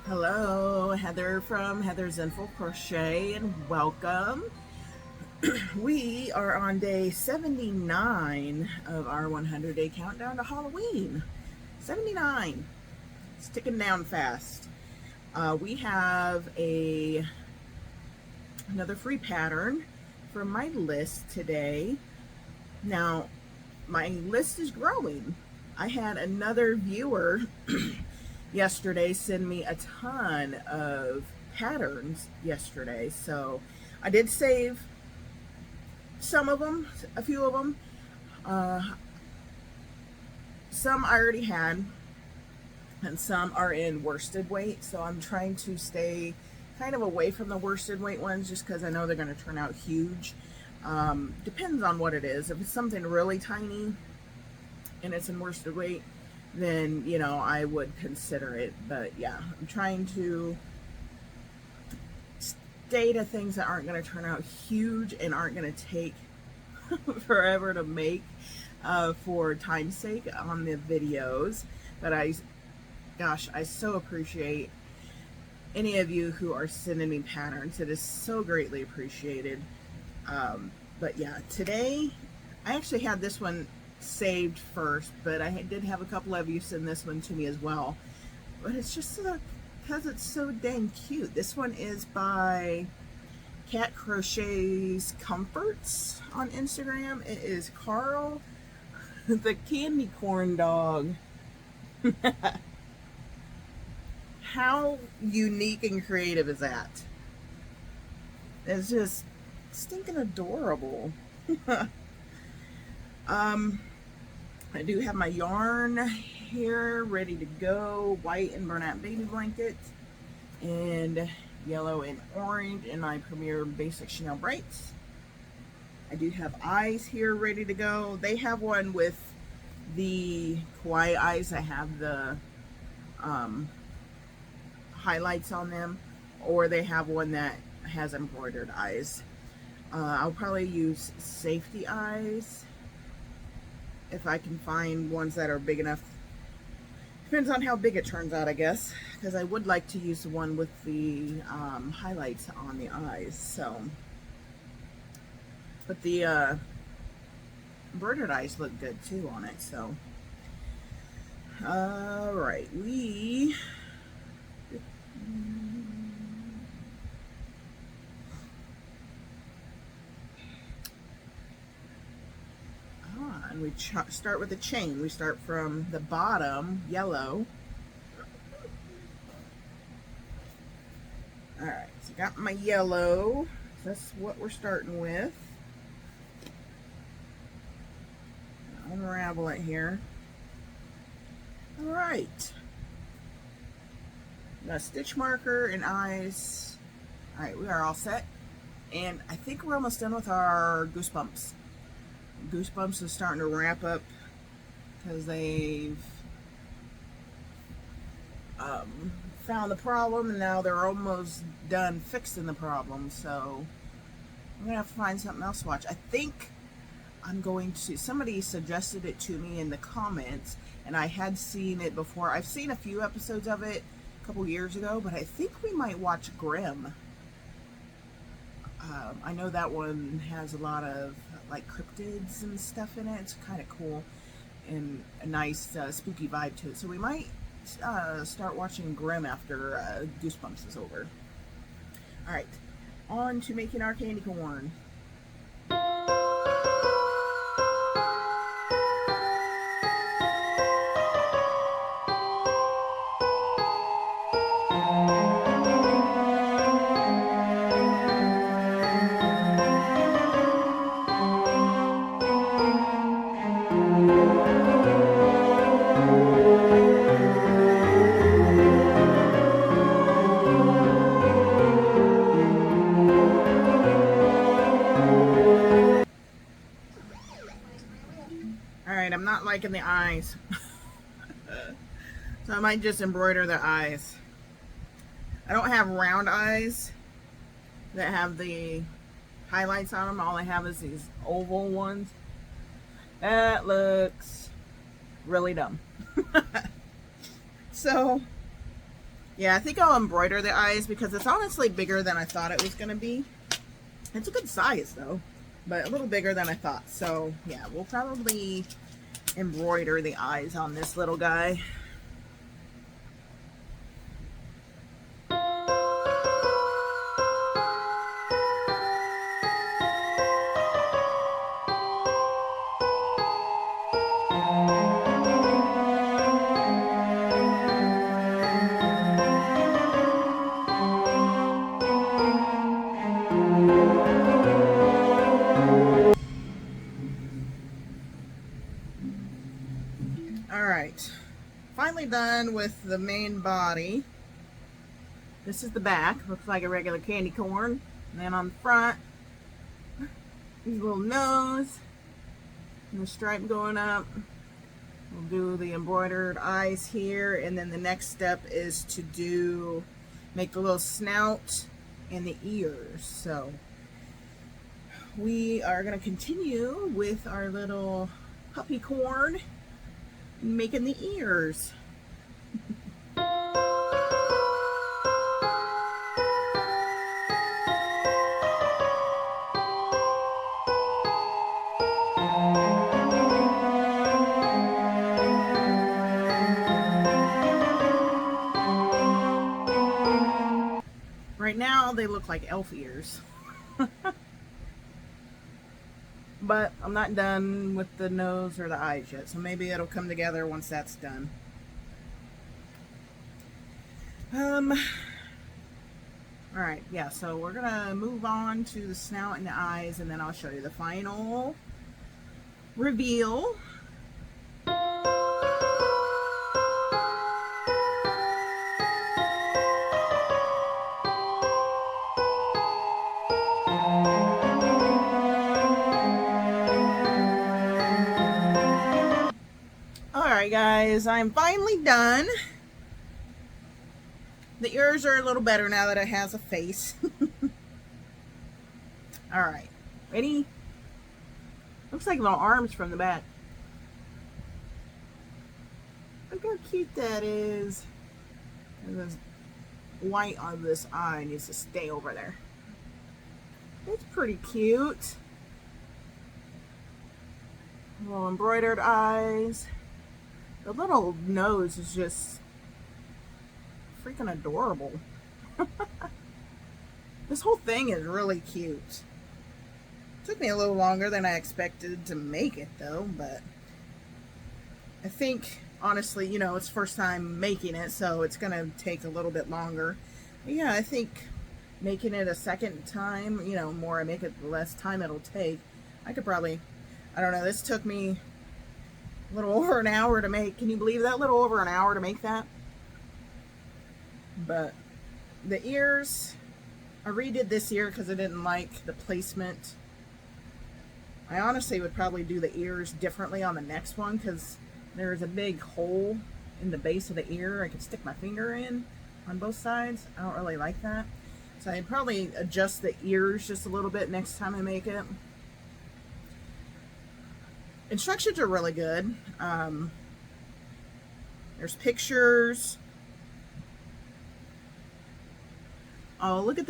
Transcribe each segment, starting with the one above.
Hello, Heather from Heather's Info Crochet, and welcome. We are on day 79 of our 100-day countdown to Halloween. 79. It's ticking down fast. We have another free pattern from my list today. Now, my list is growing. I had another viewer yesterday send me a ton of patterns yesterday, so I did save some of them, a few of them. Some I already had, and some are in worsted weight, so I'm trying to stay kind of away from the worsted weight ones just because I know they're going to turn out huge. Depends on what it is. If it's something really tiny and it's in worsted weight, then I would consider it. But yeah, I'm trying to stay to things that aren't going to turn out huge and aren't going to take forever to make for time's sake on the videos. But I so appreciate any of you who are sending me patterns. It is so greatly appreciated. But yeah, today I actually had this one saved first, but I did have a couple of you send this one to me as well. But it's just because it's so dang cute. This one is by Cat Crochet's Comforts on Instagram. It is Carl the candy corn dog. How unique and creative is that? It's just stinking adorable. I do have my yarn here ready to go. White and burnout baby blanket, and yellow and orange in my Premier Basic Chanel Brights. I do have eyes here ready to go. They have one with the kawaii eyes. I have the highlights on them, or they have one that has embroidered eyes. I'll probably use safety eyes if I can find ones that are big enough. Depends on how big it turns out, I guess, because I would like to use the one with the highlights on the eyes. So, but the embroidered eyes look good too on it. So, all right, and we start with a chain. We start from the bottom, yellow. All right, so got my yellow. So that's what we're starting with. I'll unravel it here. All right. Got a stitch marker and eyes. All right, we are all set. And I think we're almost done with our goosebumps. Goosebumps is starting to wrap up because they've found the problem, and now they're almost done fixing the problem. So I'm gonna have to find something else to watch. I think I'm going to, somebody suggested it to me in the comments, and I had seen it before. I've seen a few episodes of it a couple years ago, but I think we might watch Grimm. I know that one has a lot of like cryptids and stuff in it. It's kind of cool and a nice spooky vibe to it. So we might start watching Grimm after Goosebumps is over. All right, on to making our candy corn. I'm not liking the eyes. So I might just embroider the eyes. I don't have round eyes that have the highlights on them. All I have is these oval ones. That looks really dumb. So Yeah, I think I'll embroider the eyes because it's honestly bigger than I thought it was going to be. It's a good size though, but a little bigger than I thought. So yeah, we'll probably embroider the eyes on this little guy. Alright, finally done with the main body. This is the back, looks like a regular candy corn. And then on the front, his little nose, and the stripe going up. We'll do the embroidered eyes here, and then the next step is to make the little snout and the ears. So we are going to continue with our little puppy corn, making the ears. Right now they look like elf ears. But I'm not done with the nose or the eyes yet, so maybe it'll come together once that's done. Alright, yeah, so we're gonna move on to the snout and the eyes, and then I'll show you the final reveal. Alright guys, I'm finally done. The ears are a little better now that it has a face. Alright, ready? Looks like little arms from the back. Look how cute that is. And this white on this eye needs to stay over there. It's pretty cute. Little embroidered eyes. The little nose is just freaking adorable. This whole thing is really cute. Took me a little longer than I expected to make it though, but I think honestly, you know, it's first time making it, so it's gonna take a little bit longer. But yeah, I think making it a second time, you know, more I make it, the less time it'll take. I could probably, I don't know, this took me a little over an hour to make. Can you believe that? A little over an hour to make that. But the ears, I redid this ear because I didn't like the placement. I honestly would probably do the ears differently on the next one because there's a big hole in the base of the ear I could stick my finger in on both sides. I don't really like that. So I'd probably adjust the ears just a little bit next time I make it. Instructions are really good. There's pictures. Oh, look at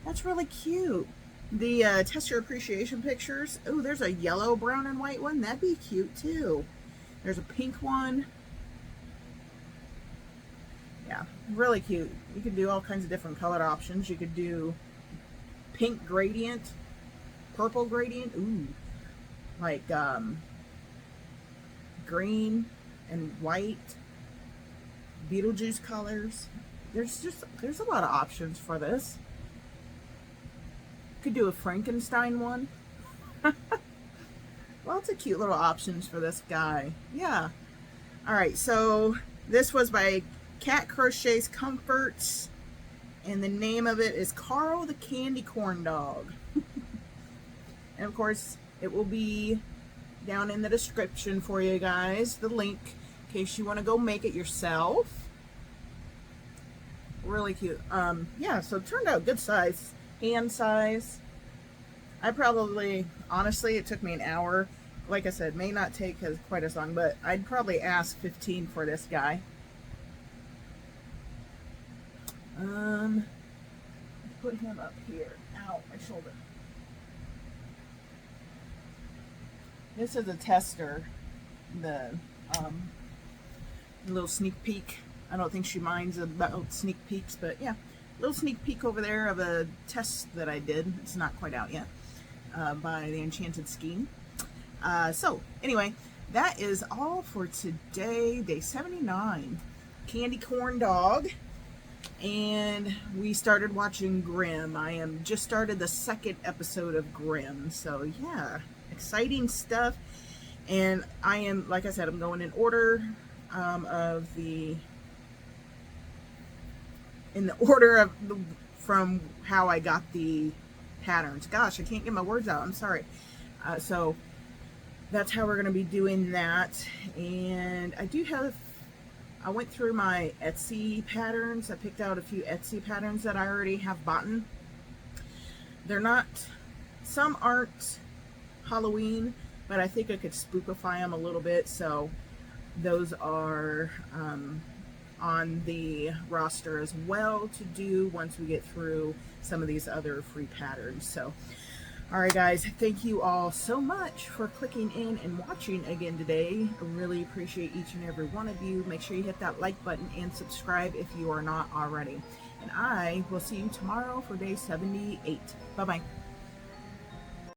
that's really cute. The test your appreciation pictures. Oh, there's a yellow, brown, and white one. That'd be cute too. There's a pink one. Yeah, really cute. You could do all kinds of different color options. You could do pink gradient, purple gradient. Ooh, like green and white. Beetlejuice colors. There's a lot of options for this. Could do a Frankenstein one. Lots of cute little options for this guy. Yeah. Alright, so this was by Cat Crochet's Comforts, and the name of it is Carl the Candy Corn Dog. And of course, it will be down in the description for you guys, the link, in case you want to go make it yourself. Really cute. Yeah, so it turned out good size. Hand size. I probably, honestly, it took me an hour. Like I said, may not take quite as long, but I'd probably ask $15 for this guy. Put him up here. Ow, my shoulder. This is a tester, the little sneak peek. I don't think she minds about sneak peeks, but yeah, little sneak peek over there of a test that I did. It's not quite out yet, by the Enchanted Skein. So anyway, that is all for today, day 79. Candy corn dog. And we started watching Grimm. I am just started the second episode of Grimm. So yeah, exciting stuff. And I am, like I said, I'm going in order from how I got the patterns. Gosh, I can't get my words out. I'm sorry. So that's how we're going to be doing that. And I went through my Etsy patterns. I picked out a few Etsy patterns that I already have bought. Some aren't Halloween, but I think I could spookify them a little bit. So those are on the roster as well to do once we get through some of these other free patterns. So alright guys, thank you all so much for clicking in and watching again today. I really appreciate each and every one of you. Make sure you hit that like button and subscribe if you are not already. And I will see you tomorrow for day 78. Bye-bye.